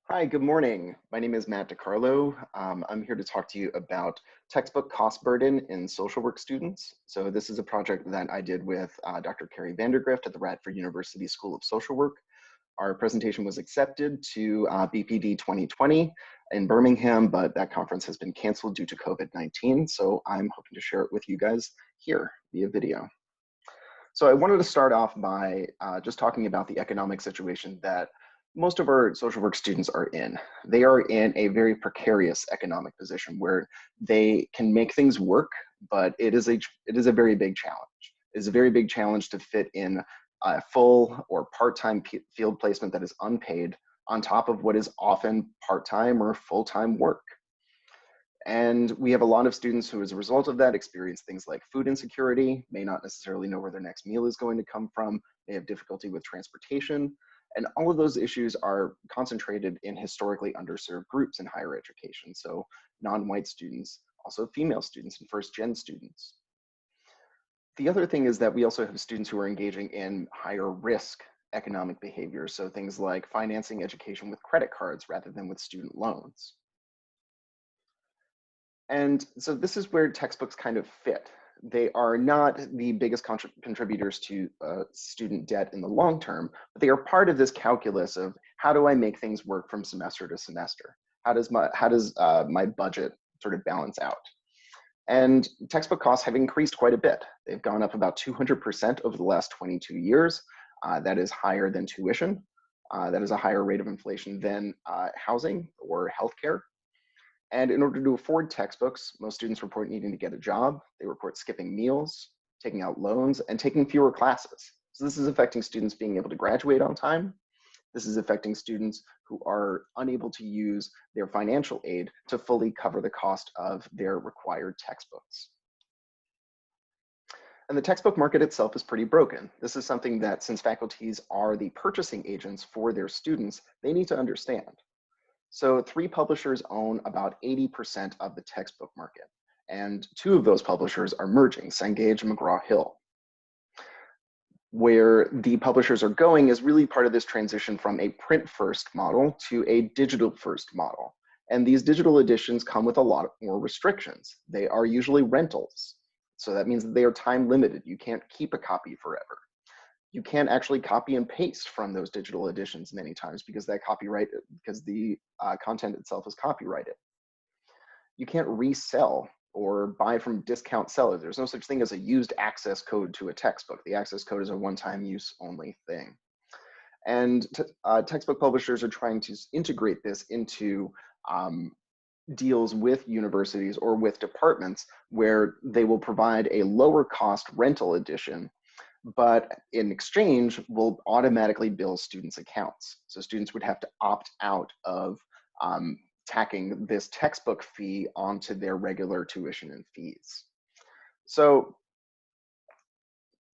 Hi, good morning. My name is Matt DiCarlo. I'm here to talk to you about textbook cost burden in social work students. So this is a project that I did with Dr. Carrie Vandergrift at the Radford University School of Social Work. Our presentation was accepted to BPD 2020 in Birmingham, but that conference has been canceled due to COVID-19. So I'm hoping to share it with you guys here via video. So I wanted to start off by just talking about the economic situation that most of our social work students are in. They are in a very precarious economic position where they can make things work, but it is a very big challenge. It is a very big challenge to fit in a full or part-time field placement that is unpaid on top of what is often part-time or full-time work. And we have a lot of students who, as a result of that, experience things like food insecurity, may not necessarily know where their next meal is going to come from, may have difficulty with transportation. And all of those issues are concentrated in historically underserved groups in higher education. So non-white students, also female students and first-gen students. The other thing is that we also have students who are engaging in higher risk economic behaviors. So things like financing education with credit cards rather than with student loans. And so this is where textbooks kind of fit. They are not the biggest contributors to student debt in the long term, but they are part of this calculus of how do I make things work from semester to semester? How does my budget sort of balance out? And textbook costs have increased quite a bit. They've gone up about 200% over the last 22 years. That is higher than tuition. That is a higher rate of inflation than housing or healthcare. And in order to afford textbooks, most students report needing to get a job. They report skipping meals, taking out loans, and taking fewer classes. So this is affecting students being able to graduate on time. This is affecting students who are unable to use their financial aid to fully cover the cost of their required textbooks. And the textbook market itself is pretty broken. This is something that, since faculties are the purchasing agents for their students, they need to understand. So 3 publishers own about 80% of the textbook market, and 2 of those publishers are merging, Cengage and McGraw-Hill. Where the publishers are going is really part of this transition from a print-first model to a digital-first model. And these digital editions come with a lot more restrictions. They are usually rentals. So that means that they are time limited. You can't keep a copy forever. You can't actually copy and paste from those digital editions many times because the content itself is copyrighted. You can't resell or buy from discount sellers. There's no such thing as a used access code to a textbook. The access code is a one-time use only thing. And textbook publishers are trying to integrate this into deals with universities or with departments where they will provide a lower cost rental edition, but in exchange will automatically bill students' accounts. So students would have to opt out of tacking this textbook fee onto their regular tuition and fees. So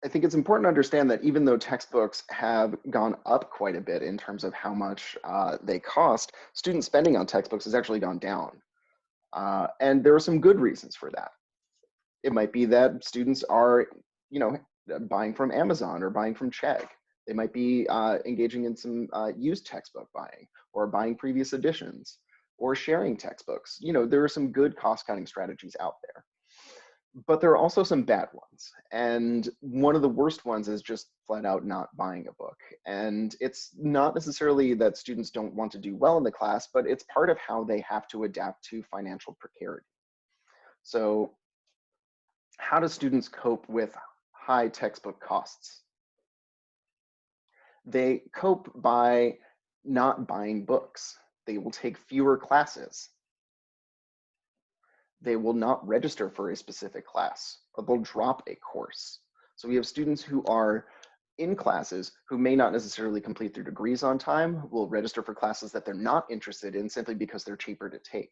I think it's important to understand that even though textbooks have gone up quite a bit in terms of how much they cost, student spending on textbooks has actually gone down. And there are some good reasons for that. It might be that students are, buying from Amazon or buying from Chegg. They might be engaging in some used textbook buying or buying previous editions or sharing textbooks. There are some good cost-cutting strategies out there. But there are also some bad ones. And one of the worst ones is just flat out not buying a book. And it's not necessarily that students don't want to do well in the class, but it's part of how they have to adapt to financial precarity. So how do students cope with high textbook costs? They cope by not buying books. They will take fewer classes. They will not register for a specific class, or they'll drop a course. So we have students who are in classes who may not necessarily complete their degrees on time, will register for classes that they're not interested in simply because they're cheaper to take.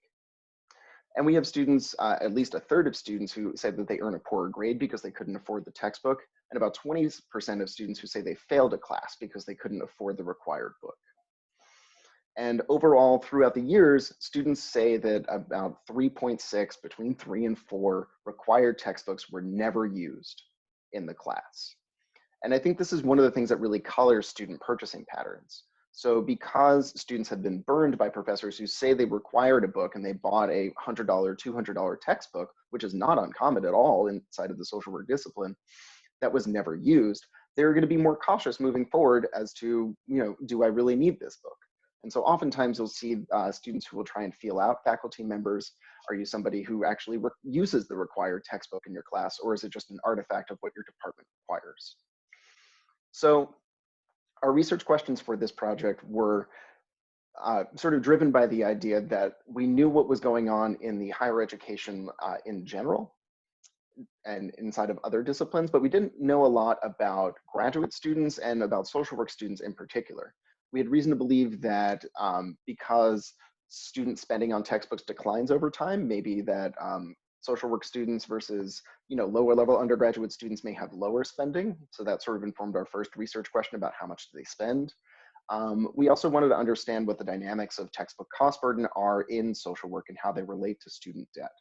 And we have students, at least a third of students, who say that they earn a poorer grade because they couldn't afford the textbook, and about 20% of students who say they failed a class because they couldn't afford the required book. And overall, throughout the years, students say that about 3.6, between 3 and 4 required textbooks were never used in the class. And I think this is one of the things that really colors student purchasing patterns. So because students had been burned by professors who say they required a book and they bought a $100, $200 textbook, which is not uncommon at all inside of the social work discipline, that was never used, they're going to be more cautious moving forward as to, do I really need this book? And so oftentimes you'll see students who will try and feel out faculty members. Are you somebody who actually uses the required textbook in your class, or is it just an artifact of what your department requires? So our research questions for this project were sort of driven by the idea that we knew what was going on in the higher education in general and inside of other disciplines, but we didn't know a lot about graduate students and about social work students in particular. We had reason to believe that because student spending on textbooks declines over time, maybe that social work students versus lower level undergraduate students may have lower spending. So that sort of informed our first research question about how much do they spend. We also wanted to understand what the dynamics of textbook cost burden are in social work and how they relate to student debt.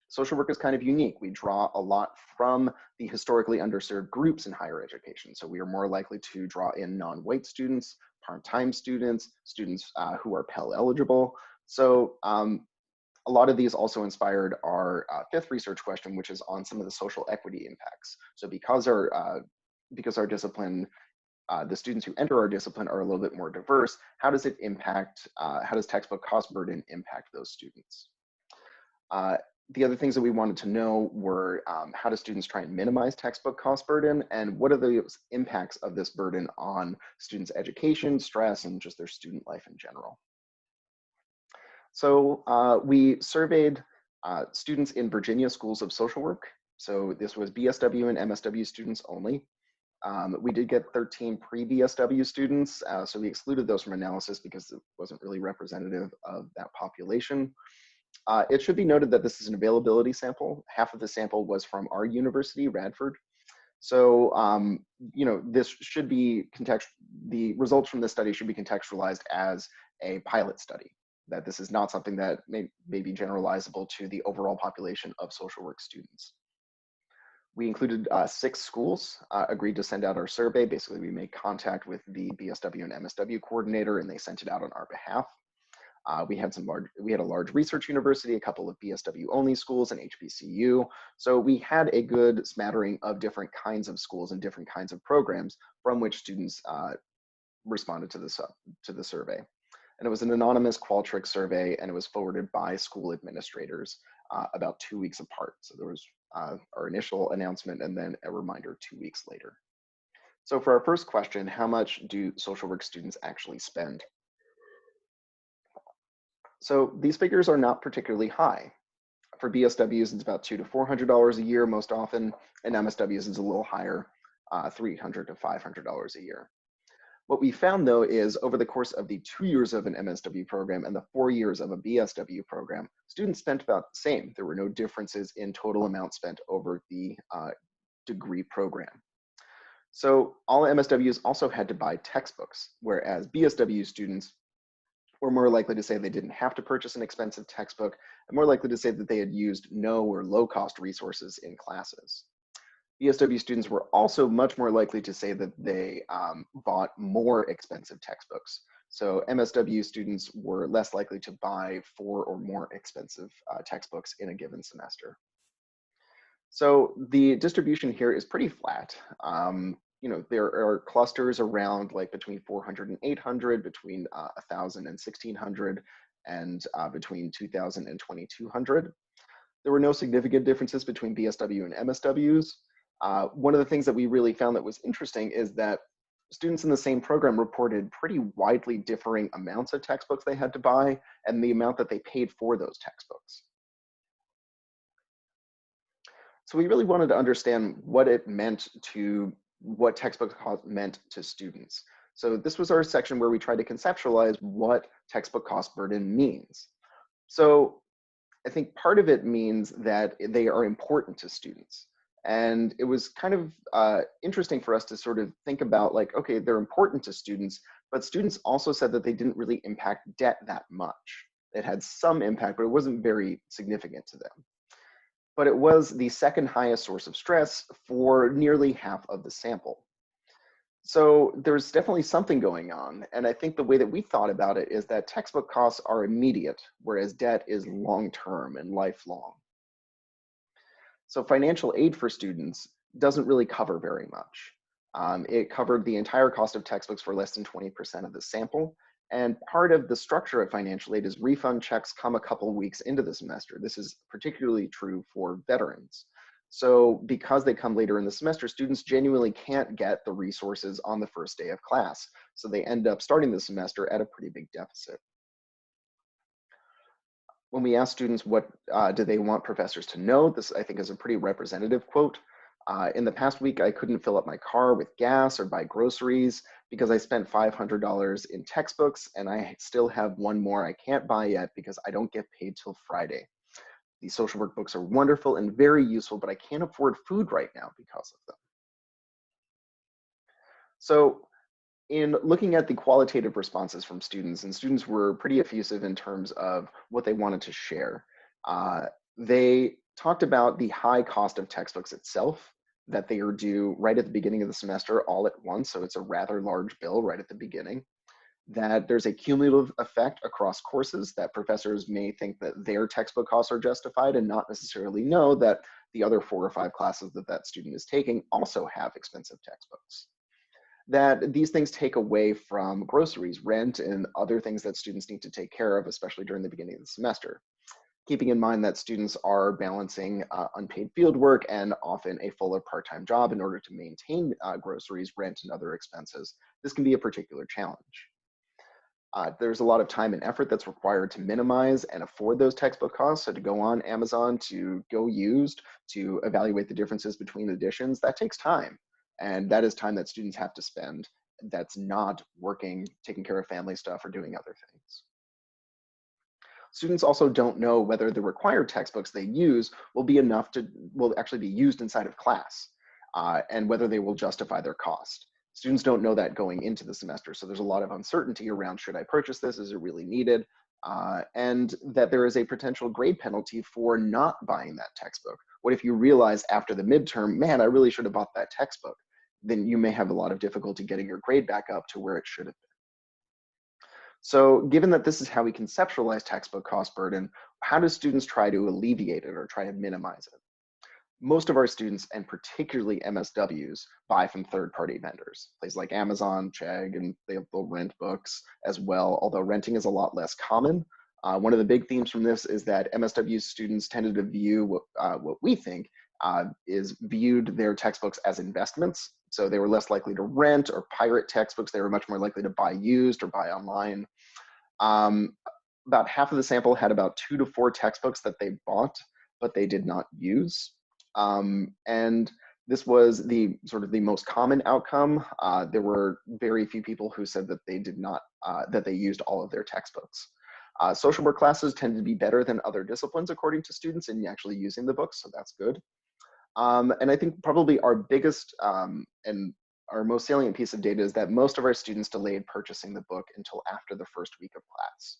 Social work is kind of unique. We draw a lot from the historically underserved groups in higher education. So we are more likely to draw in non-white students, part-time students, students who are Pell eligible. So a lot of these also inspired our fifth research question, which is on some of the social equity impacts. So because our discipline, the students who enter our discipline are a little bit more diverse, how does it impact, how does textbook cost burden impact those students? The other things that we wanted to know were how do students try and minimize textbook cost burden, and what are the impacts of this burden on students' education, stress, and just their student life in general. So we surveyed students in Virginia schools of social work. So this was BSW and MSW students only. We did get 13 pre-BSW students, so we excluded those from analysis because it wasn't really representative of that population. It should be noted that this is an availability sample. Half of the sample was from our university, Radford. So, this should be the results from this study should be contextualized as a pilot study, that this is not something that may be generalizable to the overall population of social work students. We included 6 schools, agreed to send out our survey. Basically, we made contact with the BSW and MSW coordinator, and they sent it out on our behalf. We had a large research university, a couple of BSW only schools, and HBCU. So we had a good smattering of different kinds of schools and different kinds of programs from which students responded to the survey. And it was an anonymous Qualtrics survey, and it was forwarded by school administrators about 2 weeks apart. So there was our initial announcement and then a reminder 2 weeks later. So for our first question, how much do social work students actually spend? So these figures are not particularly high. For BSWs, it's about $200 to $400 a year most often, and MSWs is a little higher, $300 to $500 a year. What we found, though, is over the course of the 2 years of an MSW program and the 4 years of a BSW program, students spent about the same. There were no differences in total amount spent over the degree program. So all MSWs also had to buy textbooks, whereas BSW students were more likely to say they didn't have to purchase an expensive textbook, and more likely to say that they had used no or low-cost resources in classes. BSW students were also much more likely to say that they bought more expensive textbooks. So MSW students were less likely to buy 4 or more expensive textbooks in a given semester. So the distribution here is pretty flat. There are clusters around like between 400 and 800, between 1,000 and 1,600, and between 2,000 and 2,200. There were no significant differences between BSW and MSWs. One of the things that we really found that was interesting is that students in the same program reported pretty widely differing amounts of textbooks they had to buy and the amount that they paid for those textbooks. So we really wanted to understand what textbook cost meant to students. So this was our section where we tried to conceptualize what textbook cost burden means. So I think part of it means that they are important to students. And it was kind of interesting for us to sort of think about like, okay, they're important to students, but students also said that they didn't really impact debt that much. It had some impact, but it wasn't very significant to them. But it was the second highest source of stress for nearly half of the sample. So there's definitely something going on. And I think the way that we thought about it is that textbook costs are immediate, whereas debt is long-term and lifelong. So financial aid for students doesn't really cover very much. It covered the entire cost of textbooks for less than 20% of the sample. And part of the structure of financial aid is refund checks come a couple weeks into the semester. This is particularly true for veterans. So because they come later in the semester, students genuinely can't get the resources on the first day of class. So they end up starting the semester at a pretty big deficit. When we ask students what do they want professors to know, this I think is a pretty representative quote. In the past week, I couldn't fill up my car with gas or buy groceries because I spent $500 in textbooks, and I still have one more I can't buy yet because I don't get paid till Friday. These social work books are wonderful and very useful, but I can't afford food right now because of them. So in looking at the qualitative responses from students, and students were pretty effusive in terms of what they wanted to share. They talked about the high cost of textbooks itself, that they are due right at the beginning of the semester all at once, so it's a rather large bill right at the beginning. That there's a cumulative effect across courses, that professors may think that their textbook costs are justified and not necessarily know that the other 4 or 5 classes that that student is taking also have expensive textbooks. That these things take away from groceries, rent, and other things that students need to take care of, especially during the beginning of the semester. Keeping in mind that students are balancing unpaid field work and often a full or part-time job in order to maintain groceries, rent, and other expenses, this can be a particular challenge. There's a lot of time and effort that's required to minimize and afford those textbook costs. So to go on Amazon, to go used, to evaluate the differences between editions, that takes time. And that is time that students have to spend that's not working, taking care of family stuff, or doing other things. Students also don't know whether the required textbooks they use will actually be used inside of class, and whether they will justify their cost. Students don't know that going into the semester, so there's a lot of uncertainty around, should I purchase this? Is it really needed? And that there is a potential grade penalty for not buying that textbook. What if you realize after the midterm, man, I really should have bought that textbook? Then you may have a lot of difficulty getting your grade back up to where it should have been. So given that this is how we conceptualize textbook cost burden, how do students try to alleviate it or try to minimize it? Most of our students, and particularly MSWs, buy from third-party vendors, places like Amazon, Chegg, and they'll rent books as well, although renting is a lot less common. One of the big themes from this is that MSW students tended to view what we think is viewed their textbooks as investments. So they were less likely to rent or pirate textbooks. They were much more likely to buy used or buy online. Um, about half of the sample had about 2 to 4 textbooks that they bought, but they did not use. And this was the sort of the most common outcome. There were very few people who said that they did not, that they used all of their textbooks. Social work classes tend to be better than other disciplines according to students in actually using the books, so that's good. And I think probably our biggest and our most salient piece of data is that most of our students delayed purchasing the book until after the first week of class.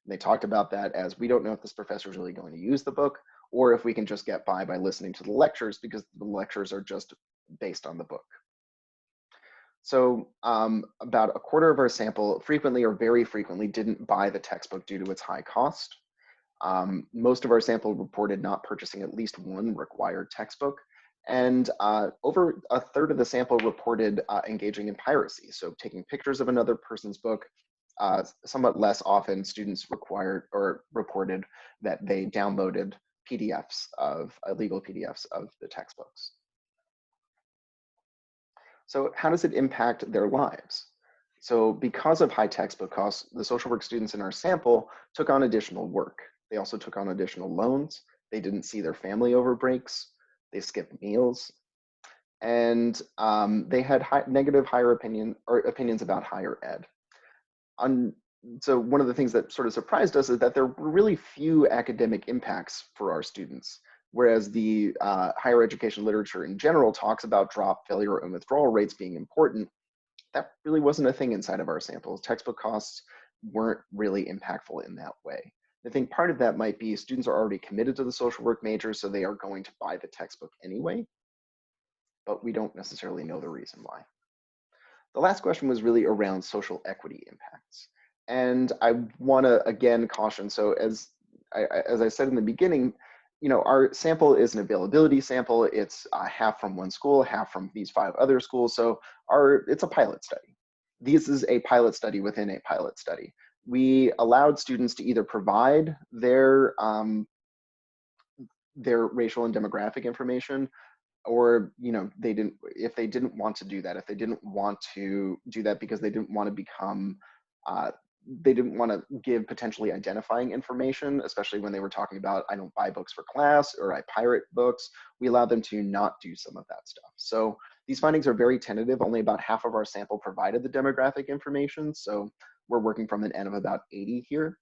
And they talked about that as, we don't know if this professor is really going to use the book, or if we can just get by listening to the lectures, because the lectures are just based on the book. So about a quarter of our sample frequently or very frequently didn't buy the textbook due to its high cost. Most of our sample reported not purchasing at least one required textbook, and over a third of the sample reported engaging in piracy, so taking pictures of another person's book. Somewhat less often, students required or reported that they downloaded PDFs of illegal PDFs of the textbooks. So how does it impact their lives? So because of high textbook costs, the social work students in our sample took on additional work. They also took on additional loans. They didn't see their family over breaks. They skipped meals. And they had negative opinions about higher ed. So one of the things that sort of surprised us is that there were really few academic impacts for our students, whereas the higher education literature in general talks about drop, failure, and withdrawal rates being important. That really wasn't a thing inside of our samples. Textbook costs weren't really impactful in that way. I think part of that might be students are already committed to the social work major, so they are going to buy the textbook anyway, but we don't necessarily know the reason why. The last question was really around social equity impacts. And I want to again caution, so as I said in the beginning, our sample is an availability sample. It's half from one school, half from these 5 other schools. So it's a pilot study. This is a pilot study within a pilot study. We allowed students to either provide their racial and demographic information, or they didn't, if they didn't want to do that, if they didn't want to do that because they didn't want to become they didn't want to give potentially identifying information, especially when they were talking about, I don't buy books for class or I pirate books, we allowed them to not do some of that stuff. So these findings are very tentative. Only about half of our sample provided the demographic information, so we're working from an N of about 80 here.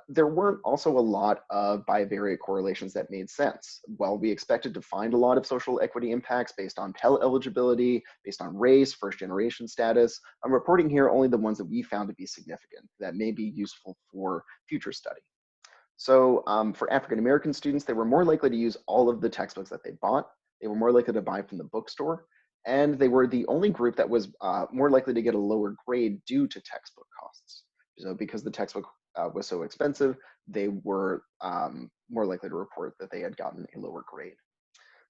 There weren't also a lot of bivariate correlations that made sense. While we expected to find a lot of social equity impacts based on Pell eligibility, based on race, first generation status, I'm reporting here only the ones that we found to be significant, that may be useful for future study. So for African American students, they were more likely to use all of the textbooks that they bought. They were more likely to buy from the bookstore. And they were the only group that was more likely to get a lower grade due to textbook costs. So because the textbook was so expensive, they were more likely to report that they had gotten a lower grade.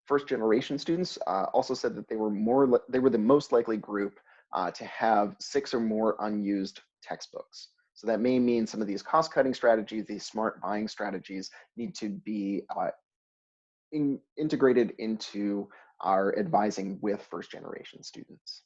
First generation students also said that they were the most likely group to have 6 or more unused textbooks. So that may mean some of these cost cutting strategies, these smart buying strategies, need to be integrated into our advising with first generation students.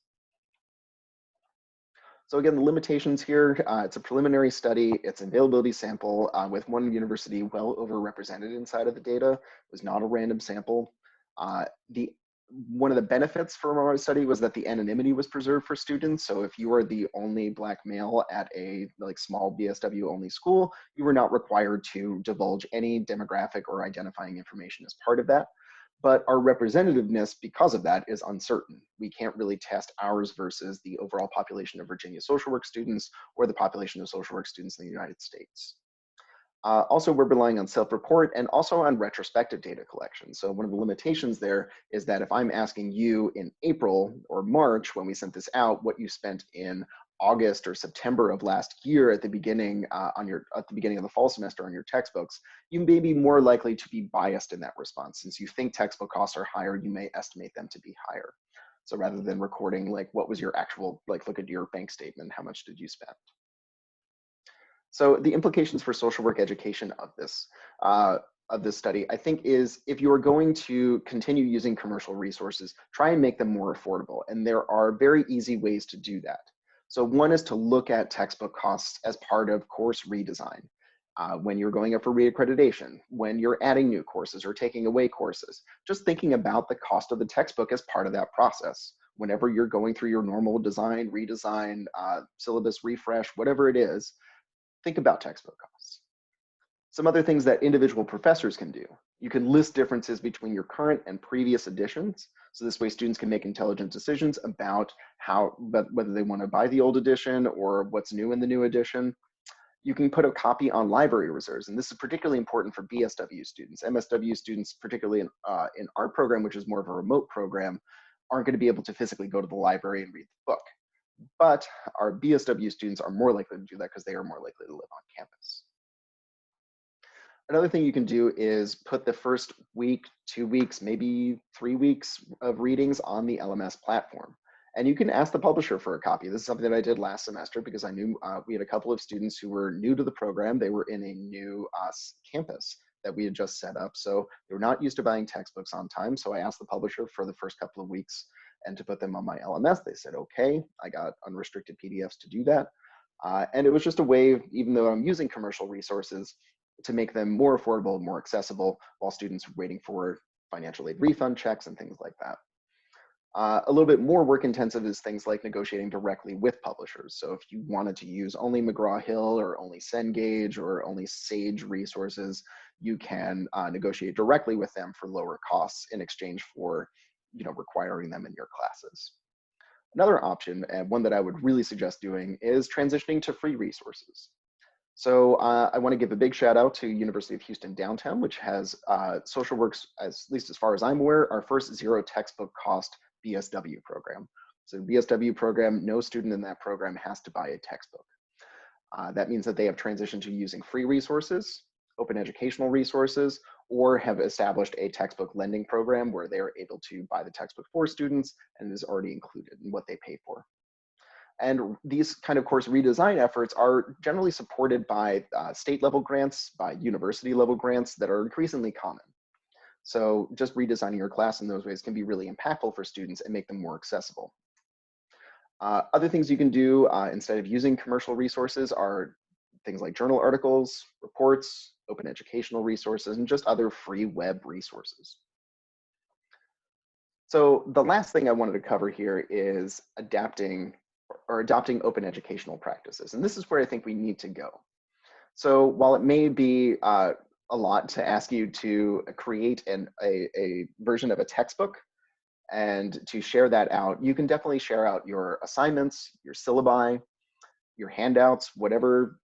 So again, the limitations here, it's a preliminary study, it's an availability sample with one university well overrepresented inside of the data. It was not a random sample. One of the benefits from our study was that the anonymity was preserved for students. So if you are the only Black male at a small BSW only school, you were not required to divulge any demographic or identifying information as part of that. But our representativeness because of that is uncertain. We can't really test ours versus the overall population of Virginia social work students or the population of social work students in the United States. Also, we're relying on self-report and also on retrospective data collection. So one of the limitations there is that if I'm asking you in April or March, when we sent this out, what you spent in August or September of last year at the beginning at the beginning of the fall semester on your textbooks, you may be more likely to be biased in that response. Since you think textbook costs are higher, you may estimate them to be higher. So rather than recording what was your actual, look at your bank statement, how much did you spend? So the implications for social work education of this study, I think, is if you are going to continue using commercial resources, try and make them more affordable. And there are very easy ways to do that. So one is to look at textbook costs as part of course redesign. When you're going up for reaccreditation, when you're adding new courses or taking away courses, just thinking about the cost of the textbook as part of that process. Whenever you're going through your normal design, redesign, syllabus refresh, whatever it is, think about textbook costs. Some other things that individual professors can do. You can list differences between your current and previous editions. So this way students can make intelligent decisions about whether they want to buy the old edition or what's new in the new edition. You can put a copy on library reserves, and this is particularly important for BSW students. MSW students, particularly in our program, which is more of a remote program, aren't going to be able to physically go to the library and read the book. But our BSW students are more likely to do that because they are more likely to live on campus. Another thing you can do is put the first week, 2 weeks, maybe 3 weeks of readings on the LMS platform. And you can ask the publisher for a copy. This is something that I did last semester because I knew we had a couple of students who were new to the program. They were in a new campus that we had just set up. So they were not used to buying textbooks on time. So I asked the publisher for the first couple of weeks and to put them on my LMS. They said, okay. I got unrestricted PDFs to do that. And it was just a way, even though I'm using commercial resources, to make them more affordable, more accessible, while students are waiting for financial aid refund checks and things like that. A little bit more work intensive is things like negotiating directly with publishers. So if you wanted to use only McGraw-Hill or only Cengage or only Sage resources, you can negotiate directly with them for lower costs in exchange for requiring them in your classes. Another option, and one that I would really suggest doing, is transitioning to free resources. So I want to give a big shout out to University of Houston Downtown, which has social works, at least as far as I'm aware, our first zero textbook cost BSW program. So BSW program, no student in that program has to buy a textbook. That means that they have transitioned to using free resources, open educational resources, or have established a textbook lending program where they are able to buy the textbook for students and it is already included in what they pay for. And these kind of course redesign efforts are generally supported by state level grants, by university level grants that are increasingly common. So just redesigning your class in those ways can be really impactful for students and make them more accessible. Other things you can do instead of using commercial resources are things like journal articles, reports, open educational resources, and just other free web resources. So the last thing I wanted to cover here is adapting or adopting open educational practices. And this is where I think we need to go. So while it may be a lot to ask you to create a version of a textbook and to share that out, you can definitely share out your assignments, your syllabi, your handouts, whatever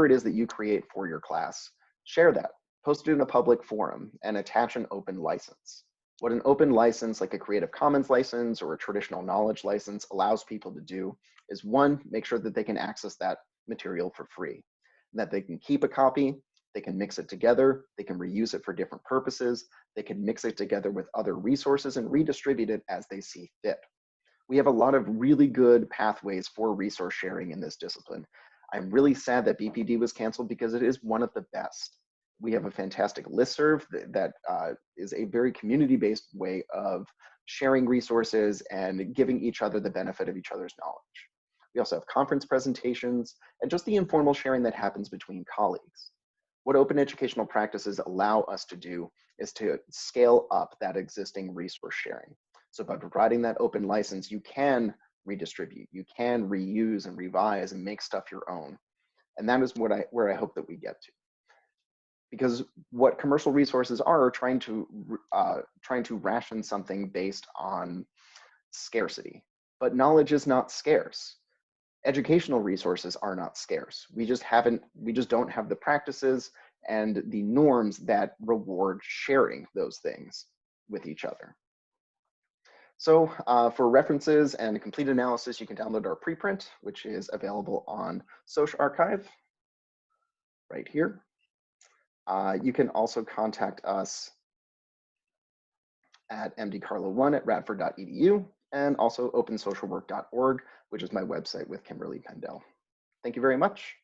it is that you create for your class. Share that, post it in a public forum, and attach an open license. What an open license, like a Creative Commons license or a traditional knowledge license, allows people to do is, one, make sure that they can access that material for free, that they can keep a copy, they can mix it together, they can reuse it for different purposes, they can mix it together with other resources and redistribute it as they see fit. We have a lot of really good pathways for resource sharing in this discipline. I'm really sad that BPD was canceled because it is one of the best. We have a fantastic listserv that is a very community-based way of sharing resources and giving each other the benefit of each other's knowledge. We also have conference presentations and just the informal sharing that happens between colleagues. What open educational practices allow us to do is to scale up that existing resource sharing. So by providing that open license, you can redistribute, you can reuse and revise and make stuff your own. And that is where I hope that we get to. Because what commercial resources are trying to ration something based on scarcity. But knowledge is not scarce. Educational resources are not scarce. We just don't have the practices and the norms that reward sharing those things with each other. So for references and a complete analysis, you can download our preprint, which is available on Social Archive right here. You can also contact us at mdcarlo1@radford.edu and also opensocialwork.org, which is my website with Kimberly Pendell. Thank you very much.